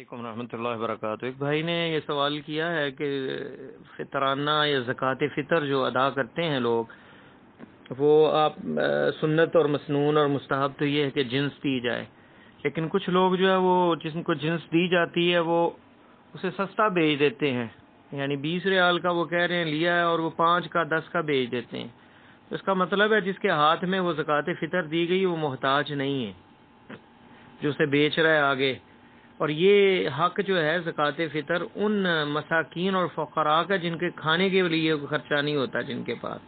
علیکم ورحمۃ اللہ وبرکاتہ۔ ایک بھائی نے یہ سوال کیا ہے کہ فطرانہ یا زکوٰۃ فطر جو ادا کرتے ہیں لوگ، وہ آپ سنت اور مسنون اور مستحب تو یہ ہے کہ جنس دی جائے، لیکن کچھ لوگ جو ہے وہ جس کو جنس دی جاتی ہے وہ اسے سستا بیچ دیتے ہیں، یعنی 20 ریال کا وہ کہہ رہے ہیں لیا ہے اور وہ 5 کا 10 کا بیچ دیتے ہیں۔ تو اس کا مطلب ہے جس کے ہاتھ میں وہ زکوٰۃ فطر دی گئی وہ محتاج نہیں ہے جو اسے بیچ رہا ہے آگے۔ اور یہ حق جو ہے زکوٰۃ فطر ان مساکین اور فقراء کا جن کے کھانے کے لیے خرچہ نہیں ہوتا، جن کے پاس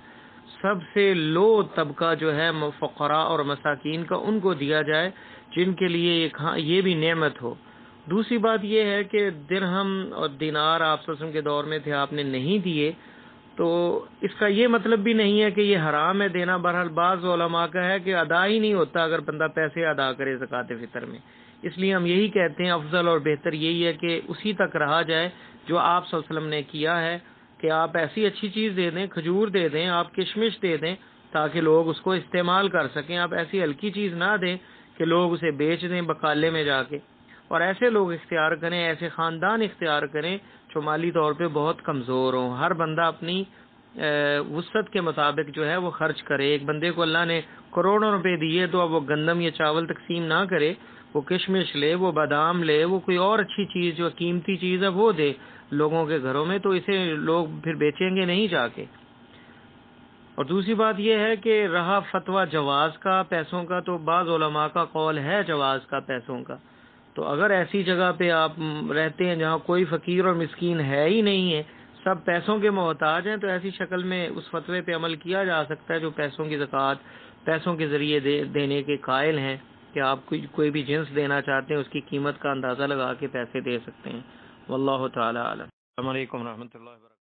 سب سے لو طبقہ جو ہے فقراء اور مساکین کا، ان کو دیا جائے جن کے لیے یہ بھی نعمت ہو۔ دوسری بات یہ ہے کہ درہم اور دینار آپ صلی اللہ علیہ وسلم کے دور میں تھے، آپ نے نہیں دیے، تو اس کا یہ مطلب بھی نہیں ہے کہ یہ حرام ہے دینا۔ بہرحال بعض علماء کا ہے کہ ادا ہی نہیں ہوتا اگر بندہ پیسے ادا کرے زکوٰۃ فطر میں، اس لیے ہم یہی کہتے ہیں افضل اور بہتر یہی ہے کہ اسی تک رہا جائے جو آپ صلی اللہ علیہ وسلم نے کیا ہے، کہ آپ ایسی اچھی چیز دے دیں، کھجور دے دیں، آپ کشمش دے دیں تاکہ لوگ اس کو استعمال کر سکیں۔ آپ ایسی ہلکی چیز نہ دیں کہ لوگ اسے بیچ دیں بقالے میں جا کے۔ اور ایسے لوگ اختیار کریں، ایسے خاندان اختیار کریں جو مالی طور پہ بہت کمزور ہوں۔ ہر بندہ اپنی وسعت کے مطابق جو ہے وہ خرچ کرے۔ ایک بندے کو اللہ نے کروڑوں روپے دیے تو اب وہ گندم یا چاول تقسیم نہ کرے، وہ کشمش لے، وہ بادام لے، وہ کوئی اور اچھی چیز جو قیمتی چیز ہے وہ دے لوگوں کے گھروں میں، تو اسے لوگ پھر بیچیں گے نہیں جا کے۔ اور دوسری بات یہ ہے کہ رہا فتویٰ جواز کا پیسوں کا، تو بعض علماء کا قول ہے جواز کا پیسوں کا۔ تو اگر ایسی جگہ پہ آپ رہتے ہیں جہاں کوئی فقیر اور مسکین ہے ہی نہیں ہے، سب پیسوں کے محتاج ہیں، تو ایسی شکل میں اس فتوے پہ عمل کیا جا سکتا ہے جو پیسوں کی زکوٰۃ پیسوں کے ذریعے دینے کے قائل ہیں، کہ آپ کوئی بھی جنس دینا چاہتے ہیں اس کی قیمت کا اندازہ لگا کے پیسے دے سکتے ہیں۔ واللہ تعالی اعلم۔ السلام علیکم ورحمۃ اللہ وبرکاتہ۔